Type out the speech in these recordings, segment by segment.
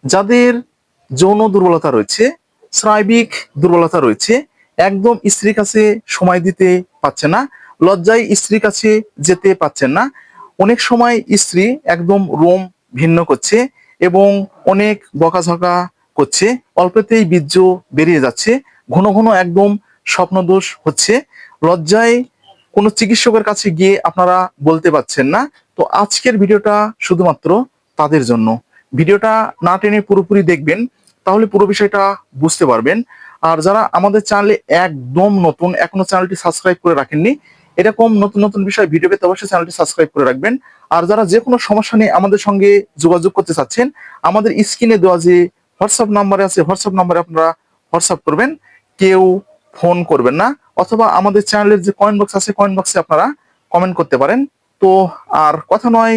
যাদের যৌন দুর্বলতা রয়েছে, স্নায়বিক দুর্বলতা রয়েছে, একদম স্ত্রীর কাছে সময় দিতে পারছে না, লজ্জায় স্ত্রীর কাছে যেতে পারছেন না, অনেক সময় স্ত্রী একদম রোম ভিন্ন করছে এবং অনেক বকাঝকা করছে, অল্পতেই বীর্য বেরিয়ে যাচ্ছে, ঘন ঘন একদম স্বপ্নদোষ হচ্ছে, লজ্জায় কোনো চিকিৎসকের কাছে গিয়ে আপনারা বলতে পারছেন না। তো আজকের ভিডিওটা শুধুমাত্র তাদের জন্য। ভিডিওটা না টেনে পুরোপুরি দেখবেন, তাহলে পুরো বিষয়টা বুঝতে পারবেন। আর যারা আমাদের চ্যানেলে একদম নতুন, এখনো চ্যানেলটি সাবস্ক্রাইব করে রাখেননি, এরকম নতুন নতুন বিষয় ভিডিও পেতে অবশ্যই চ্যানেলটি সাবস্ক্রাইব করে রাখবেন। আর যারা যে কোনো সমস্যা নিয়ে আমাদের সঙ্গে যোগাযোগ করতে চাচ্ছেন, আমাদের স্ক্রিনে দেওয়া যে হোয়াটসঅ্যাপ নাম্বারে আছে, হোয়াটসঅ্যাপ নাম্বারে আপনারা হোয়াটসঅ্যাপ করবেন, কেউ ফোন করবেন না। অথবা আমাদের চ্যানেলের যে কমেন্ট বক্স আছে, কমেন্ট বক্সে আপনারা কমেন্ট করতে পারেন। তো আর কথা নয়,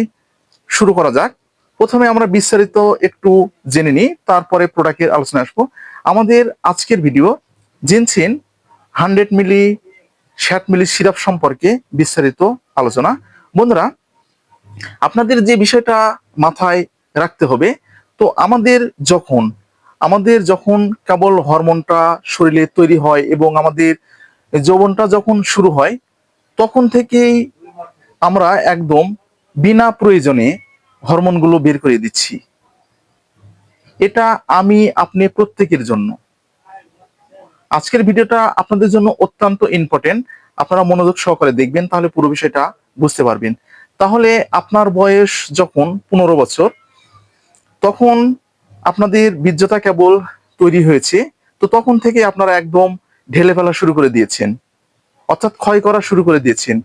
শুরু করা যাক। প্রথমে আমরা বিস্তারিত একটু জেনে নিই, তারপরে প্রোডাক্টের আলোচনায় আসবো। আমাদের আজকের ভিডিও জিনসিন 100 মিলি 60 মিলি সিরাপ সম্পর্কে বিস্তারিত আলোচনা। বন্ধুরা, আপনাদের যে বিষয়টা মাথায় রাখতে হবে, তো আমাদের যখন কেবল হরমোনটা শরীরে তৈরি হয় এবং আমাদের যৌবনটা যখন শুরু হয়, তখন থেকেই আমরা একদম বিনা প্রয়োজনে হরমোনগুলো বের করে দিচ্ছি। এটা আমি আপনি প্রত্যেকের জন্য। আজকের ভিডিওটা আপনাদের জন্য অত্যন্ত ইম্পর্টেন্ট, আপনারা মনোযোগ সহকারে দেখবেন, তাহলে পুরো বিষয়টা বুঝতে পারবেন। তাহলে আপনার বয়স যখন 15 বছর, তখন আপনাদের বীর্যতা কেবল তৈরি হয়েছে, তো তখন থেকে আপনারা একদম ঢেলে ফেলা শুরু করে দিয়েছেন, অর্থাৎ ক্ষয় করা শুরু করে দিয়েছেন।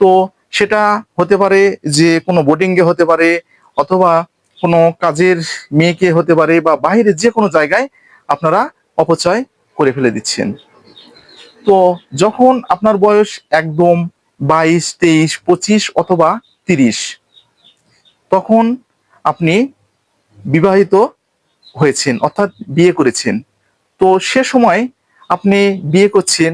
তো সেটা হতে পারে যে কোনো বোর্ডিংয়ে হতে পারে, অথবা কোনো কাজের মেয়েকে হতে পারে, বা বাইরে যে কোনো জায়গায় আপনারা অপচয় করে ফেলে দিচ্ছেন। তো যখন আপনার বয়স একদম 22, 23, 25 অথবা 30, তখন আপনি বিবাহিত হয়েছেন, অর্থাৎ বিয়ে করেছেন। তো সে সময় আপনি বিয়ে করছেন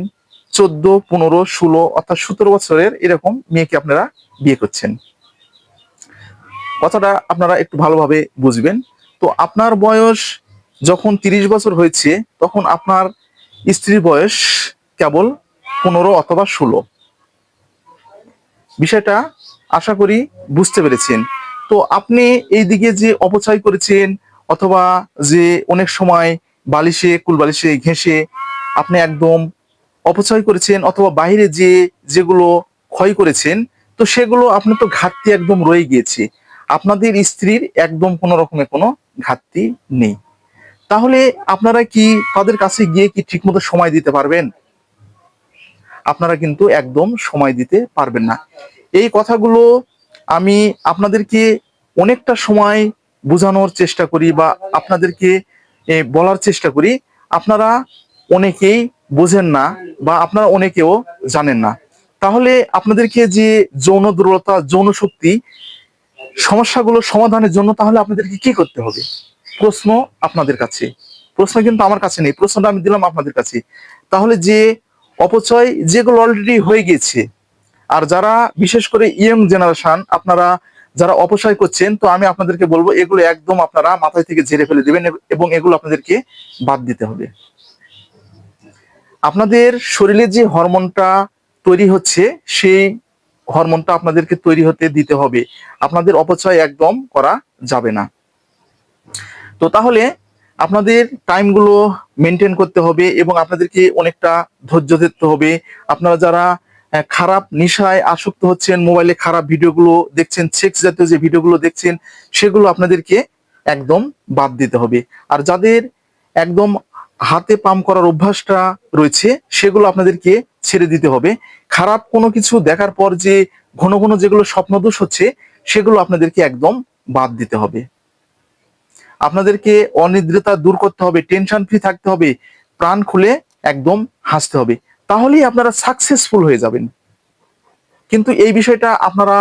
14, 15, 16 অর্থাৎ 17 বছরের এরকম মেয়েকে আপনারা বিয়ে করছেন। কথাটা আপনারা একটু ভালোভাবে বুঝবেন। তো আপনার বয়স যখন 30 বছর হয়েছে, তখন আপনার স্ত্রীর বয়স কেবল 15 অথবা 16। বিষয়টা আশা করি বুঝতে পেরেছেন। তো আপনি এই দিকে যে অপচয় করেছেন, অথবা যে অনেক সময় বালিশে কুলবালিশে ঘেঁষে আপনি একদম অপচয় করেছেন, অথবা বাইরে যে যেগুলো ক্ষয় করেছেন, তো সেগুলো আপনার তো ঘাটতি একদম রয়ে গিয়েছে। আপনাদের স্ত্রীর একদম কোনো রকমের কোনো ঘাটতি নেই। তাহলে আপনারা কি তাদের কাছে গিয়ে কি ঠিকমতো সময় দিতে পারবেন? আপনারা কিন্তু একদম সময় দিতে পারবেন না। এই কথাগুলো আমি আপনাদেরকে অনেকটা সময় বোঝানোর চেষ্টা করি, বা আপনাদেরকে বলার চেষ্টা করি। আপনারা অনেকেই বোঝেন না, বা আপনারা অনেকেও জানেন না। তাহলে আপনাদেরকে যে যৌন দুর্বলতা, যৌন শক্তি সমস্যাগুলো সমাধানের জন্য তাহলে আপনাদেরকে কি করতে হবে? প্রশ্ন আপনাদের কাছে, প্রশ্ন কিন্তু আমার কাছে নেই, প্রশ্নটা আমি দিলাম আপনাদের কাছে। তাহলে যে অপচয় যেগুলো অলরেডি হয়ে গেছে, আর যারা বিশেষ করে ইয়ং জেনারেশন আপনারা যারা অপচয় করছেন, তো আমি আপনাদেরকে বলবো এগুলো একদম আপনারা মাথায় থেকে ঝেড়ে ফেলে দিবেন, এবং এগুলো আপনাদেরকে বাদ দিতে হবে। আপনাদের শরীরে যে হরমোনটা তৈরি হচ্ছে, সেই হরমোনটা আপনাদেরকে তৈরি হতে দিতে হবে। আপনাদের অপচয় একদম করা যাবে না। তো তাহলে আপনাদের টাইমগুলো মেনটেন করতে হবে, এবং আপনাদেরকে অনেকটা ধৈর্য ধরতে হবে। আপনারা যারা খারাপ নেশায় আসক্ত হচ্ছেন, মোবাইলে খারাপ ভিডিওগুলো দেখছেন, সেক্স জাতীয় যে ভিডিওগুলো দেখছেন, সেগুলো আপনাদেরকে একদম বাদ দিতে হবে। আর যাদের একদম হাতে পাম্প করার অভ্যাসটা রয়েছে, সেগুলো আপনাদেরকে ছেড়ে দিতে হবে। খারাপ কোনো কিছু দেখার পর যে ঘন ঘন যেগুলো স্বপ্নদোষ হচ্ছে, সেগুলো আপনাদেরকে একদম বাদ দিতে হবে। আপনাদেরকে অনিদ্রতা দূর করতে হবে, টেনশন ফ্রি থাকতে হবে, প্রাণ খুলে একদম হাসতে হবে। তাহলেই আপনারা সাকসেসফুল হয়ে যাবেন। কিন্তু এই বিষয়টা আপনারা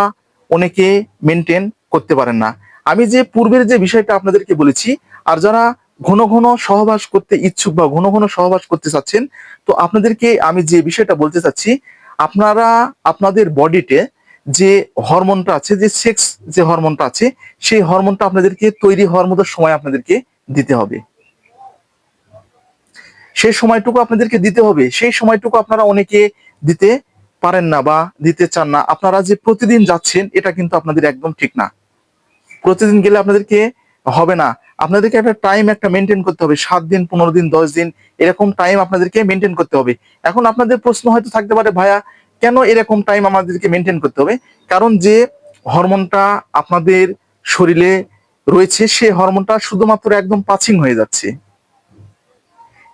অনেকে মেনটেন করতে পারেন না। আমি যে পূর্বের যে বিষয়টা আপনাদেরকে বলেছি, আর যারা ঘন ঘন সহবাস করতে ইচ্ছুক বা ঘন ঘন সহবাস করতে চাচ্ছেন, তো আপনাদেরকে আমি যে বিষয়টা বলতে চাচ্ছি, আপনারা আপনাদের বডিতে যে হরমোনটা আছে, যে সেক্স যে হরমোনটা আছে, সেই হরমোনটা আপনাদেরকে তৈরি হওয়ার মতো সময় আপনাদেরকে দিতে হবে, সেই সময়টুকু আপনাদেরকে দিতে হবে। সেই সময়টুকু আপনারা অনেকে দিতে পারেন না বা দিতে চান না। আপনারা যে প্রতিদিন যাচ্ছেন এটা কিন্তু আপনাদের একদম ঠিক না। প্রতিদিন গেলে আপনাদেরকে হবে না, আপনাদেরকে একটা টাইম একটা মেনটেন করতে হবে, 7 দিন, 15 দিন, 10 দিন, এরকম টাইম আপনাদেরকে মেনটেন করতে হবে। এখন আপনাদের প্রশ্ন হয়তো থাকতে পারে, ভাইয়া কেন এরকম টাইম আমাদেরকে মেনটেন করতে হবে? কারণ যে হরমোনটা আপনাদের শরীরে রয়েছে সেই হরমোনটা শুধুমাত্র একদম পাচিং হয়ে যাচ্ছে,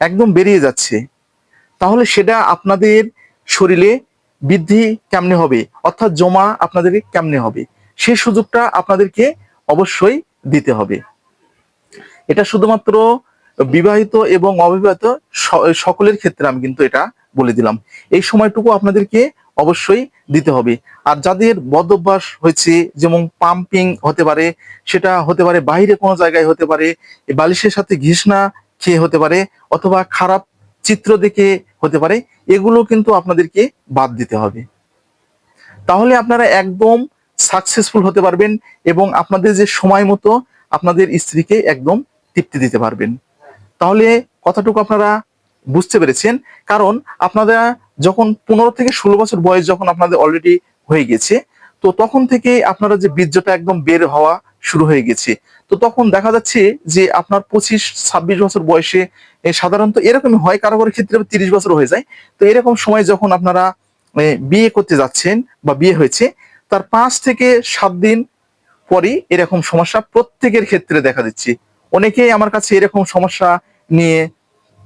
একদম বেরিয়ে যাচ্ছে। তাহলে সেটা আপনাদের শরীরে বৃদ্ধি কেমনে হবে, অর্থাৎ জমা আপনাদেরকে কেমনে হবে, সেই সুযোগটা আপনাদেরকে অবশ্যই দিতে হবে। এটা শুধুমাত্র বিবাহিত এবং অবিবাহিত সকলের ক্ষেত্রে আমি কিন্তু এটা বলে দিলাম। এই সময়টুকু আপনাদেরকে অবশ্যই দিতে হবে। আর যাদের বদ অভ্যাস হয়েছে, যেমন পাম্পিং হতে পারে, সেটা হতে পারে বাইরে কোনো জায়গায় হতে পারে, বালিশের সাথে ঘিসনা খেয়ে হতে পারে, অথবা খারাপ চিত্র দেখে হতে পারে, এগুলো কিন্তু আপনাদেরকে বাদ দিতে হবে। তাহলে আপনারা একদম সাকসেসফুল হতে পারবেন এবং আপনাদের যে সময় মতো আপনাদের স্ত্রীকে একদম তৃপ্তি দিতে পারবেন। তাহলে কথাটুকু আপনারা বুঝতে পেরেছেন। কারণ আপনারা যখন 15 থেকে 16 বছর বয়স যখন আপনাদের অলরেডি হয়ে গেছে, তো তখন থেকে আপনারা যে বীর্যটা একদম বের হওয়া শুরু হয়ে গেছে, তো তখন দেখা যাচ্ছে যে আপনার 25-26 বছর বয়সে সাধারণত এরকমই হয়, কারো কারো ক্ষেত্রে 30 বছর হয়ে যায়। তো এরকম সময় যখন আপনারা বিয়ে করতে যাচ্ছেন বা বিয়ে হয়েছে, তার 5 থেকে 7 দিন পরই এরকম সমস্যা প্রত্যেকের ক্ষেত্রে দেখা দিচ্ছে। অনেকেই আমার কাছে এরকম সমস্যা নিয়ে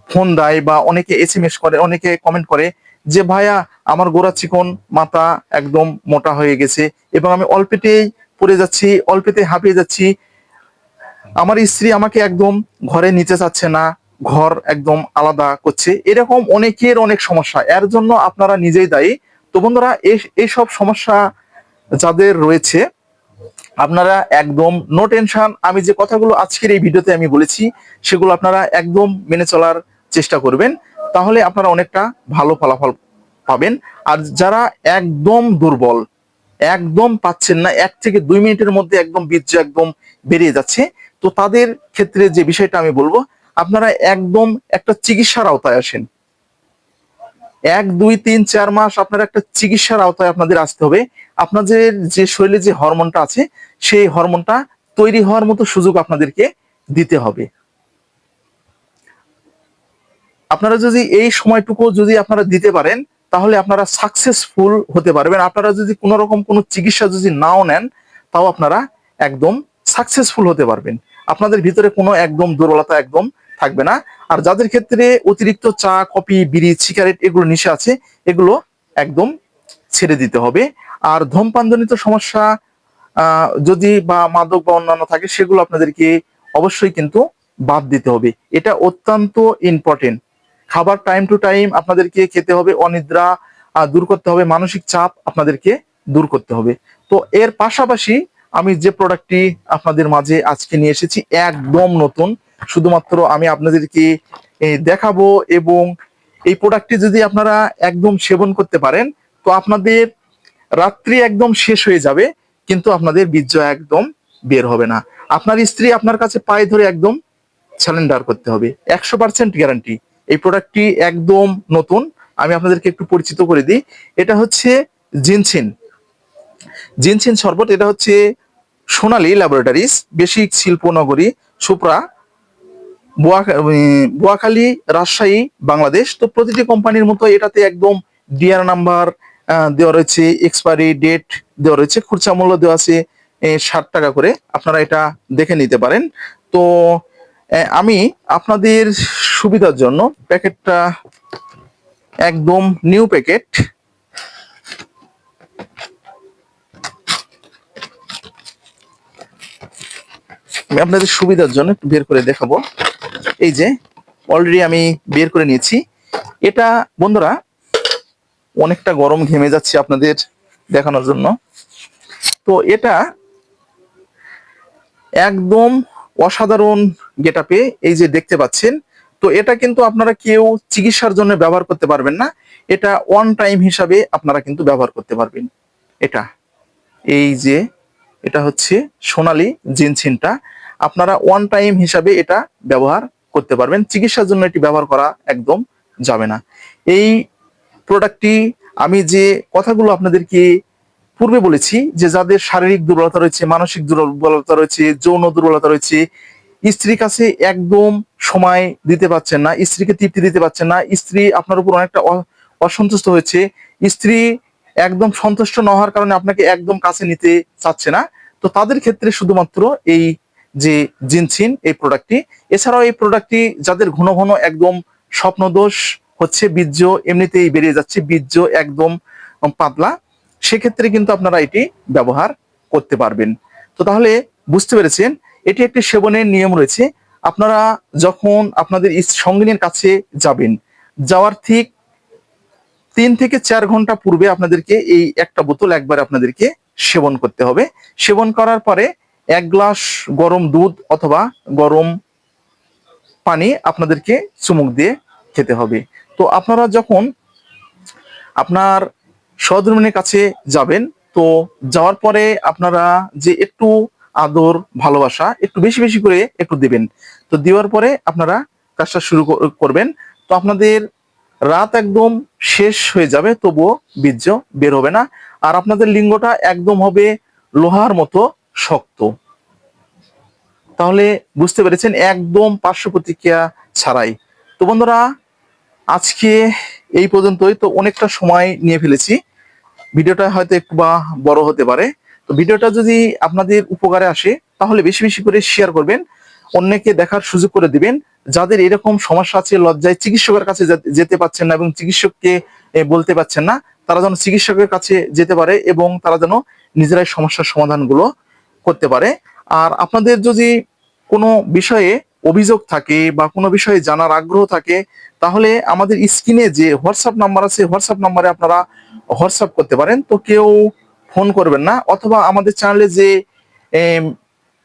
ফোন দেয় বা অনেকে SMS করে, অনেকে কমেন্ট করে যে ভাইয়া আমার গোড়া চিকন, মাথা একদম মোটা হয়ে গেছে এবং আমি অল্পেতেই পড়ে যাচ্ছি, অল্পেতেই হাঁপিয়ে যাচ্ছি, আমার স্ত্রী আমাকে একদম ঘরে নিতে চাচ্ছে না, ঘর একদম আলাদা করছে। এরকম অনেকের অনেক সমস্যা, এর জন্য আপনারা নিজেই দায়ী। তো বন্ধুরা, এইসব সমস্যা যাদের রয়েছে আপনারা একদম নো টেনশন। আমি যে কথাগুলো আজকের এই ভিডিওতে আমি বলেছি সেগুলো আপনারা একদম মেনে চলার চেষ্টা করবেন, তাহলে আপনারা অনেকটা ভালো ফলাফল পাবেন। আর যারা একদম দুর্বল, একদম পাচ্ছেন না, 1 থেকে 2 মিনিটের মধ্যে একদম বীর্য একদম বেরিয়ে যাচ্ছে, তো তাদের ক্ষেত্রে যে বিষয়টা আমি বলবো, আপনারা একদম একটা চিকিৎসার আওতায় আসেন। 1, 2, 3, 4 মাস আপনার একটা চিকিৎসার আওতায় আপনাদের আসতে হবে। আপনাদের যে শরীরে যে হরমোনটা আছে সেই হরমোনটা তৈরি হওয়ার মতো সুযোগ আপনাদেরকে দিতে হবে। আপনারা যদি এই সময়টুকু যদি আপনারা দিতে পারেন, তাহলে আপনারা সাকসেসফুল হতে পারবেন। আপনারা যদি কোনো রকম কোনো চিকিৎসা যদি নাও নেন, তাও আপনারা একদম সাকসেসফুল হতে পারবেন। আপনাদের ভিতরে কোনো একদম দুর্বলতা একদম থাকবে না। আর যাদের ক্ষেত্রে অতিরিক্ত চা, কফি, বিড়ি, সিগারেট এগুলো নেশা আছে, এগুলো একদম ছেড়ে দিতে হবে। আর ধূমপানজনিত সমস্যা যদি বা মাদক বা অন্যান্য থাকে, সেগুলো আপনাদেরকে অবশ্যই কিন্তু বাদ দিতে হবে। এটা অত্যন্ত ইম্পর্টেন্ট। খাবার টাইম টু টাইম আপনাদেরকে খেতে হবে, অনিদ্রা দূর করতে হবে, মানসিক চাপ আপনাদেরকে দূর করতে হবে। তো এর পাশাপাশি আমি যে প্রোডাক্টটি আপনাদের মাঝে আজকে নিয়ে এসেছি একদম নতুন, শুধুমাত্র আমি আপনাদেরকে দেখাবো। এবং এই প্রোডাক্টটি যদি আপনারা একদম সেবন করতে পারেন, তো আপনাদের রাত্রি একদম শেষ হয়ে যাবে, কিন্তু আপনাদের বীর্য একদম বের হবে না। আপনার স্ত্রী আপনার কাছে পায়ে ধরে একদম স্যালেন্ডার করতে হবে, 100% গ্যারান্টি। এই প্রোডাক্টটি একদম নতুন, আমি আপনাদেরকে একটু পরিচিত করে দিই। এটা হচ্ছে জিনসিন, জিনসিন শরবত। এটা হচ্ছে সোনালী ল্যাবরেটরিজ, বেসিক শিল্পনগরী, সুপ্রা, বোয়াখালী, রাজশাহী, বাংলাদেশ। তো প্রতিটি কোম্পানির মতো এটাতে একদম ডিআর নাম্বার দেওয়া রয়েছে, এক্সপায়ারি ডেট দেওয়া রয়েছে, খুচরা মূল্য দেওয়া আছে 60 টাকা করে, আপনারা এটা দেখে নিতে পারেন। তো আমি আপনাদের সুবিধার জন্য প্যাকেটটা একদম নিউ প্যাকেট, আমি আপনাদের সুবিধার জন্য একটু বের করে দেখাবো। এই যে অলরেডি আমি বের করে নিয়েছি। এটা বন্ধুরা অনেকটা গরম, ঘেমে যাচ্ছে আপনাদের দেখানোর জন্য। তো এটা একদম অসাধারণ গেটআপে, এই যে দেখতে পাচ্ছেন। তো এটা কিন্তু আপনারা কেউ চিকিৎসার জন্য ব্যবহার করতে পারবেন না, এটা ওয়ান টাইম হিসাবে আপনারা কিন্তু ব্যবহার করতে পারবেন। এটা এই যে এটা হচ্ছে সোনালী জিনসিনটা। আপনারা ওয়ান টাইম হিসাবে এটা ব্যবহার করতে পারবেন। চিকিৎসার জন্য এটি ব্যবহার করা একদম যাবে না। এই প্রোডাক্টটি আমি যে কথাগুলো আপনাদেরকে পূর্বে বলেছি, যে যাদের শারীরিক দুর্বলতা রয়েছে, মানসিক দুর্বলতা রয়েছে, যৌন দুর্বলতা রয়েছে, স্ত্রীর কাছে একদম সময় দিতে পারছেন না, স্ত্রীকে তৃপ্তি দিতে পারছেন না, স্ত্রী আপনার উপর অনেকটা অসন্তুষ্ট হয়েছে, স্ত্রী একদম সন্তুষ্ট না হওয়ার কারণে আপনাকে একদম কাছে নিতে চাচ্ছে না, তো তাদের ক্ষেত্রে শুধুমাত্র এই যে জিনসিন এই প্রোডাক্টটি। এছাড়াও এই প্রোডাক্টটি যাদের ঘন ঘন একদম স্বপ্নদোষ হচ্ছে, বীর্য এমনিতেই বেরিয়ে যাচ্ছে, বীর্য একদম পাতলা, সেক্ষেত্রে কিন্তু আপনারা এটি ব্যবহার করতে পারবেন। তো তাহলে বুঝতে পেরেছেন, এটি একটি সেবনের নিয়ম রয়েছে। আপনারা যখন আপনাদের সঙ্গিনীর কাছে যাবেন, যাওয়ার ঠিক 3 থেকে 4 ঘন্টা পূর্বে আপনাদেরকে এই একটা বোতল একবার আপনাদেরকে সেবন করতে হবে। সেবন করার পরে 1 গ্লাস গরম দুধ অথবা গরম পানি আপনাদেরকে চুমুক দিয়ে খেতে হবে। তো আপনারা যখন আপনার সহধর্মিণীর কাছে যাবেন, তো যাওয়ার পরে আপনারা যে একটু আদর ভালোবাসা একটু বেশি বেশি করে একটু দিবেন। তো দেওয়ার পরে আপনারা কাজটা শুরু করবেন। তো আপনাদের রাত একদম শেষ হয়ে যাবে, তবুও বীর্য বের হবে না, আর আপনাদের লিঙ্গটা একদম হবে লোহার মতো শক্ত। তাহলে বুঝতে পেরেছেন, একদম পার্শ্ব প্রতিক্রিয়া ছাড়াই। তো বন্ধুরা, আজকে এই পর্যন্তই। তো অনেকটা সময় নিয়ে ফেলেছি, ভিডিওটা হয়তো একটু বা বড় হতে পারে। তো ভিডিওটা যদি আপনাদের উপকারে আসে তাহলে বেশি বেশি করে শেয়ার করবেন, অন্যকে দেখার সুযোগ করে দিবেন। যাদের এরকম সমস্যা আছে, লজ্জায় চিকিৎসকের কাছে যেতে পারছেন না এবং চিকিৎসককে বলতে পারছেন না, তারা যেন চিকিৎসকের কাছে যেতে পারে এবং তারা যেন নিজেরাই সমস্যার সমাধানগুলো করতে পারে। আর আপনাদের যদি কোনো বিষয়ে অভিযোগ থাকে বা কোনো বিষয়ে জানার আগ্রহ থাকে, তাহলে আমাদের স্ক্রিনে যে হোয়াটসঅ্যাপ নাম্বার আছে, হোয়াটসঅ্যাপ নাম্বারে আপনারা হোয়াটসঅ্যাপ করতে পারেন। তো কেউ ফোন করবেন না, অথবা আমাদের চ্যানেলে যে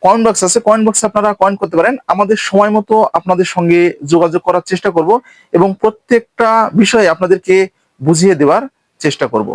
কমেন্ট বক্স আছে, কমেন্ট বক্সে আপনারা কমেন্ট করতে পারেন। আমাদের সময় মতো আপনাদের সঙ্গে যোগাযোগ করার চেষ্টা করব এবং প্রত্যেকটা বিষয়ে আপনাদেরকে বুঝিয়ে দেওয়ার চেষ্টা করব।